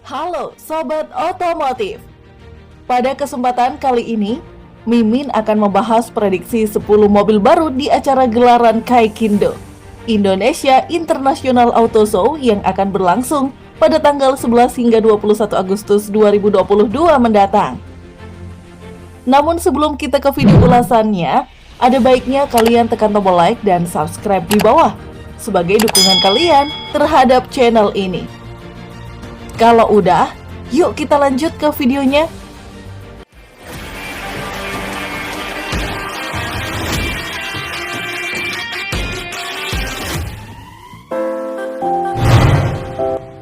Halo Sobat Otomotif. Pada kesempatan kali ini, Mimin akan membahas prediksi 10 mobil baru di acara gelaran Kaikindo Indonesia International Auto Show yang akan berlangsung pada tanggal 11 hingga 21 Agustus 2022 mendatang. Namun sebelum kita ke video ulasannya, ada baiknya kalian tekan tombol like dan subscribe di bawah sebagai dukungan kalian terhadap channel ini. Kalau udah, yuk kita lanjut ke videonya.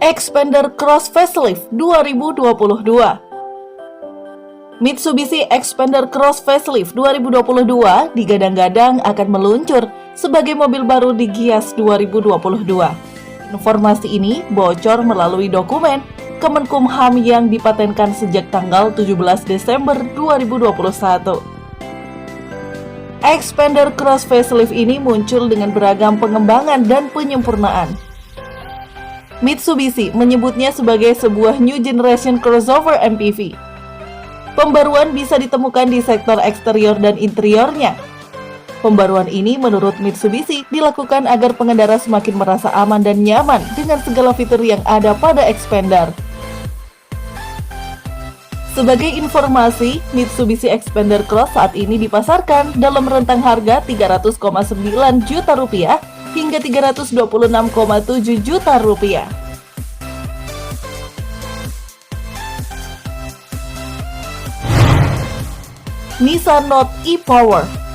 Xpander Cross Facelift 2022. Mitsubishi Xpander Cross Facelift 2022 digadang-gadang akan meluncur sebagai mobil baru di Gias 2022. Informasi ini bocor melalui dokumen Kemenkumham yang dipatenkan sejak tanggal 17 Desember 2021. Xpander Cross Facelift ini muncul dengan beragam pengembangan dan penyempurnaan. Mitsubishi menyebutnya sebagai sebuah New Generation Crossover MPV. Pembaruan bisa ditemukan di sektor eksterior dan interiornya. Pembaruan ini menurut Mitsubishi dilakukan agar pengendara semakin merasa aman dan nyaman dengan segala fitur yang ada pada Xpander. Sebagai informasi, Mitsubishi Xpander Cross saat ini dipasarkan dalam rentang harga 300,9 juta rupiah hingga 326,7 juta rupiah. Nissan Note e-Power.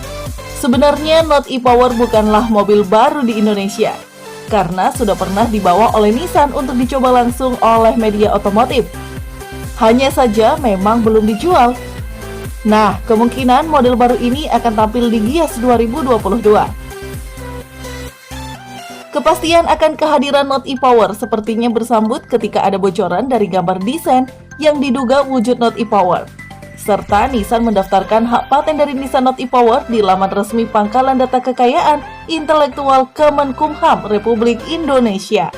Sebenarnya Note e-Power bukanlah mobil baru di Indonesia, karena sudah pernah dibawa oleh Nissan untuk dicoba langsung oleh media otomotif. Hanya saja memang belum dijual. Nah, kemungkinan model baru ini akan tampil di Gias 2022. Kepastian akan kehadiran Note e-Power sepertinya bersambut ketika ada bocoran dari gambar desain yang diduga wujud Note e-Power. Serta Nissan mendaftarkan hak paten dari Nissan Note e-Power di laman resmi Pangkalan Data Kekayaan Intelektual Kemenkumham Republik Indonesia.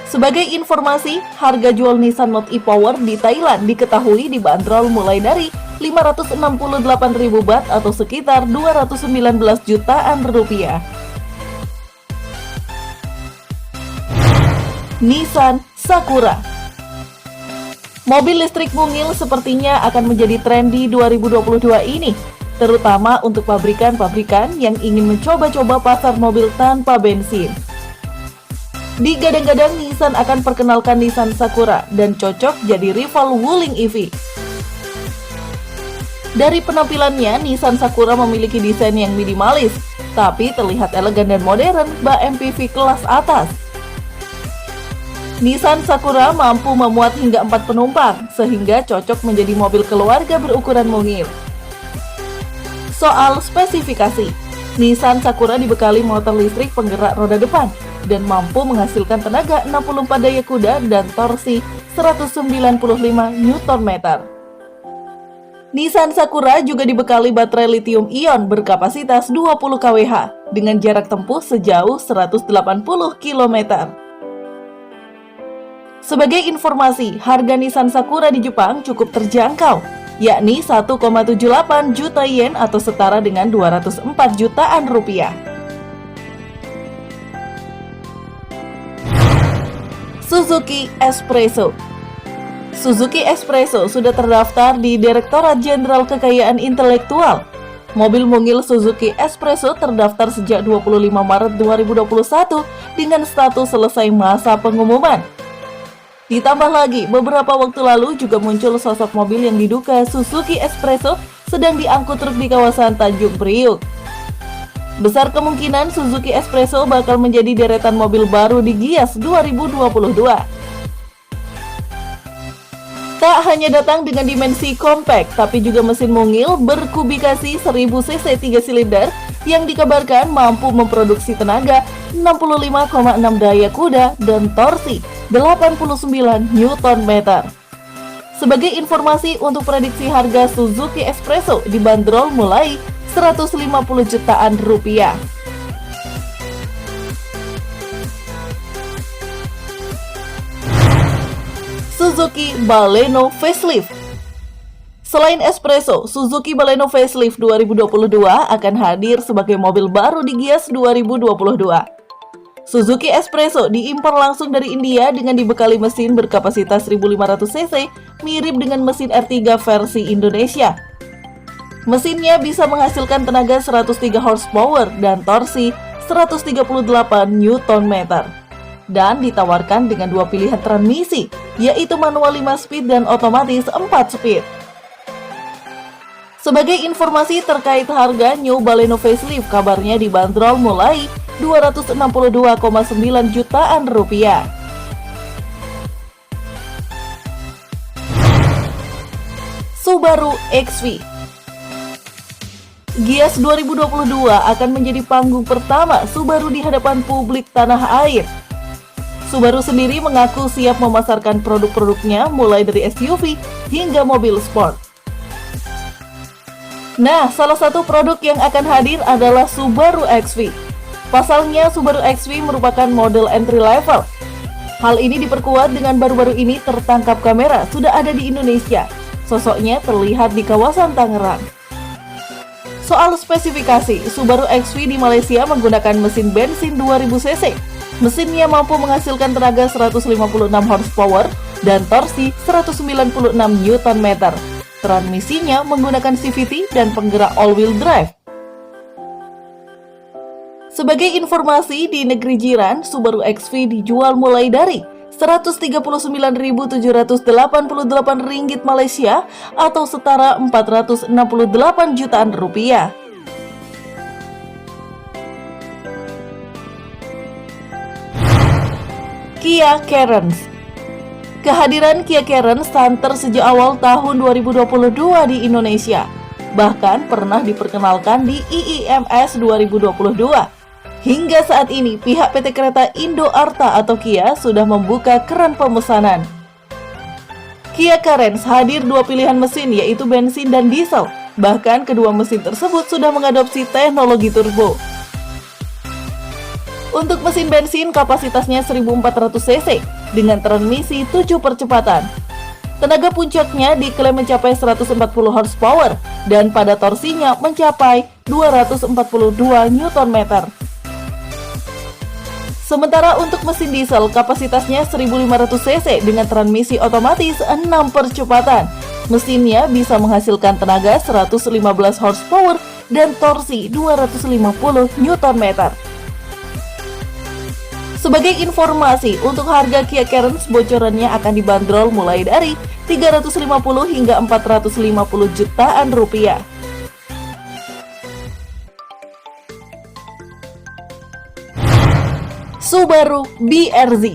Sebagai informasi, harga jual Nissan Note e-Power di Thailand diketahui dibanderol mulai dari 568.000 baht atau sekitar 219 jutaan rupiah. Nissan Sakura. Mobil listrik mungil sepertinya akan menjadi tren di 2022 ini, terutama untuk pabrikan-pabrikan yang ingin mencoba-coba pasar mobil tanpa bensin. Digadang-gadang Nissan akan perkenalkan Nissan Sakura dan cocok jadi rival Wuling EV. Dari penampilannya, Nissan Sakura memiliki desain yang minimalis, tapi terlihat elegan dan modern bak MPV kelas atas. Nissan Sakura mampu memuat hingga 4 penumpang, sehingga cocok menjadi mobil keluarga berukuran mungil. Soal spesifikasi, Nissan Sakura dibekali motor listrik penggerak roda depan dan mampu menghasilkan tenaga 64 daya kuda dan torsi 195 Nm. Nissan Sakura juga dibekali baterai lithium-ion berkapasitas 20 kWh dengan jarak tempuh sejauh 180 km. Sebagai informasi, harga Nissan Sakura di Jepang cukup terjangkau, yakni 1,78 juta yen atau setara dengan 204 jutaan rupiah. Suzuki Espresso. Suzuki Espresso sudah terdaftar di Direktorat Jenderal Kekayaan Intelektual. Mobil mungil Suzuki Espresso terdaftar sejak 25 Maret 2021 dengan status selesai masa pengumuman. Ditambah lagi, beberapa waktu lalu juga muncul sosok mobil yang diduga Suzuki Espresso sedang diangkut truk di kawasan Tanjung Priuk. Besar kemungkinan Suzuki Espresso bakal menjadi deretan mobil baru di Gias 2022. Tak hanya datang dengan dimensi compact, tapi juga mesin mungil berkubikasi 1000 cc 3 silinder yang dikabarkan mampu memproduksi tenaga 65,6 daya kuda dan torsi 89 Nm. Sebagai informasi untuk prediksi harga Suzuki Espresso dibanderol mulai 150 jutaan rupiah. Suzuki Baleno Facelift. Selain Espresso, Suzuki Baleno Facelift 2022 akan hadir sebagai mobil baru di Gias 2022. Suzuki Espresso diimpor langsung dari India dengan dibekali mesin berkapasitas 1500 cc, mirip dengan mesin R3 versi Indonesia. Mesinnya bisa menghasilkan tenaga 103 horsepower dan torsi 138 Nm. Dan ditawarkan dengan dua pilihan transmisi, yaitu manual 5 speed dan otomatis 4 speed. Sebagai informasi terkait harga New Baleno Facelift, kabarnya dibanderol mulai 262,9 jutaan rupiah. Subaru XV. Gias 2022 akan menjadi panggung pertama Subaru di hadapan publik tanah air. Subaru sendiri mengaku siap memasarkan produk-produknya mulai dari SUV hingga mobil sport. Nah, salah satu produk yang akan hadir adalah Subaru XV. Pasalnya, Subaru XV merupakan model entry level. Hal ini diperkuat dengan baru-baru ini tertangkap kamera sudah ada di Indonesia. Sosoknya terlihat di kawasan Tangerang. Soal spesifikasi, Subaru XV di Malaysia menggunakan mesin bensin 2000 cc. Mesinnya mampu menghasilkan tenaga 156 horsepower dan torsi 196 Nm. Transmisinya menggunakan CVT dan penggerak all-wheel drive. Sebagai informasi, di negeri jiran, Subaru XV dijual mulai dari Rp139.788 Malaysia atau setara 468 jutaan rupiah. Kia Carens. Kehadiran Kia Carens santer sejak awal tahun 2022 di Indonesia. Bahkan pernah diperkenalkan di IIMS 2022. Hingga saat ini, pihak PT Kereta Indo Arta atau Kia sudah membuka keran pemesanan. Kia Carens hadir dua pilihan mesin, yaitu bensin dan diesel. Bahkan kedua mesin tersebut sudah mengadopsi teknologi turbo. Untuk mesin bensin kapasitasnya 1400 cc dengan transmisi 7 percepatan. Tenaga puncaknya diklaim mencapai 140 horsepower dan pada torsinya mencapai 242 Nm. Sementara untuk mesin diesel kapasitasnya 1500 cc dengan transmisi otomatis 6 percepatan. Mesinnya bisa menghasilkan tenaga 115 horsepower dan torsi 250 Nm. Sebagai informasi, untuk harga Kia Carens bocorannya akan dibanderol mulai dari 350 hingga 450 jutaan rupiah. Subaru BRZ.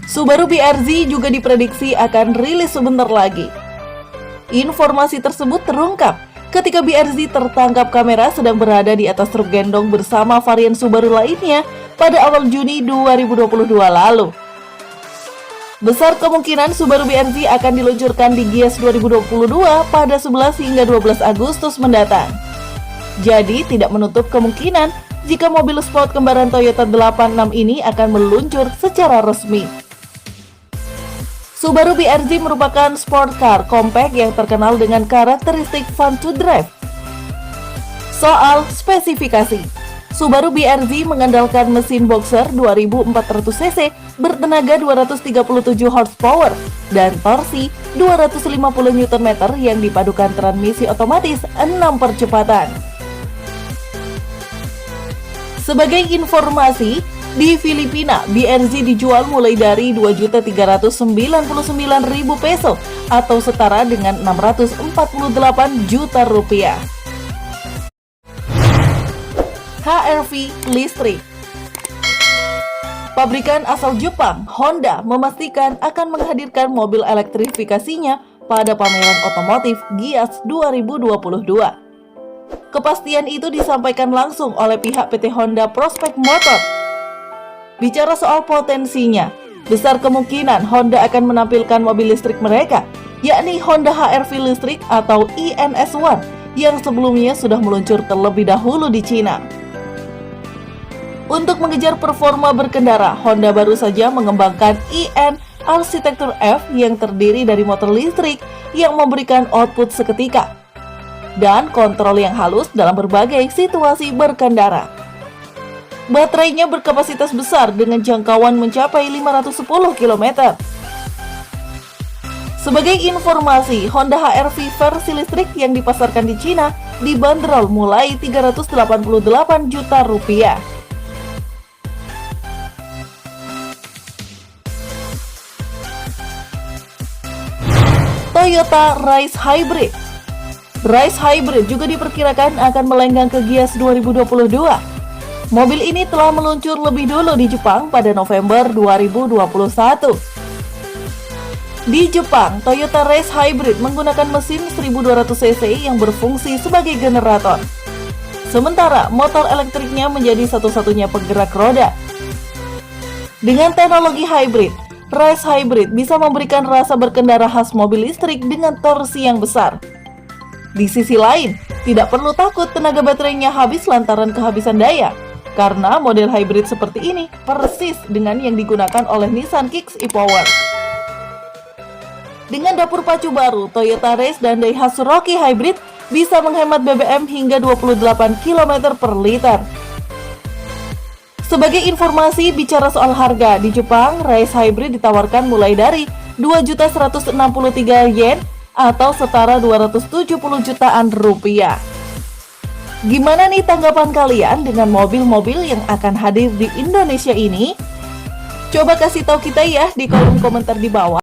Subaru BRZ juga diprediksi akan rilis sebentar lagi. Informasi tersebut terungkap ketika BRZ tertangkap kamera sedang berada di atas truk gendong bersama varian Subaru lainnya pada awal Juni 2022 lalu. Besar kemungkinan Subaru BRZ akan diluncurkan di Gias 2022 pada 11 hingga 12 Agustus mendatang. Jadi tidak menutup kemungkinan jika mobil sport kembaran Toyota 86 ini akan meluncur secara resmi. Subaru BRZ merupakan sport car compact yang terkenal dengan karakteristik fun to drive. Soal spesifikasi, Subaru BRZ mengandalkan mesin boxer 2400 cc bertenaga 237 horsepower dan torsi 250 Nm yang dipadukan transmisi otomatis 6 percepatan. Sebagai informasi, di Filipina, BRZ dijual mulai dari 2.399.000 peso atau setara dengan 648 juta rupiah. HR-V listrik. Pabrikan asal Jepang, Honda, memastikan akan menghadirkan mobil elektrifikasinya pada pameran otomotif Gias 2022. Kepastian itu disampaikan langsung oleh pihak PT Honda Prospect Motor. Bicara soal potensinya, besar kemungkinan Honda akan menampilkan mobil listrik mereka, yakni Honda HR-V listrik atau INS1 yang sebelumnya sudah meluncur terlebih dahulu di Cina. Untuk mengejar performa berkendara, Honda baru saja mengembangkan IN arsitektur F yang terdiri dari motor listrik yang memberikan output seketika, dan kontrol yang halus dalam berbagai situasi berkendara. Baterainya berkapasitas besar dengan jangkauan mencapai 510 km. Sebagai informasi, Honda HR-V versi listrik yang dipasarkan di Cina dibanderol mulai 388 juta rupiah. Toyota Rise Hybrid. Rise Hybrid juga diperkirakan akan melenggang ke Gias 2022. Mobil ini telah meluncur lebih dulu di Jepang pada November 2021. Di Jepang, Toyota Rise Hybrid menggunakan mesin 1200 cc yang berfungsi sebagai generator. Sementara motor elektriknya menjadi satu-satunya penggerak roda. Dengan teknologi hybrid, Rise Hybrid bisa memberikan rasa berkendara khas mobil listrik dengan torsi yang besar. Di sisi lain, tidak perlu takut tenaga baterainya habis lantaran kehabisan daya, karena model hybrid seperti ini persis dengan yang digunakan oleh Nissan Kicks e-Power. Dengan dapur pacu baru, Toyota Race dan Daihatsu Rocky Hybrid bisa menghemat BBM hingga 28 km per liter. Sebagai informasi, bicara soal harga, di Jepang, Race Hybrid ditawarkan mulai dari 2.163 yen atau setara 270 jutaan rupiah. Gimana nih tanggapan kalian dengan mobil-mobil yang akan hadir di Indonesia ini? Coba kasih tahu kita ya di kolom komentar di bawah.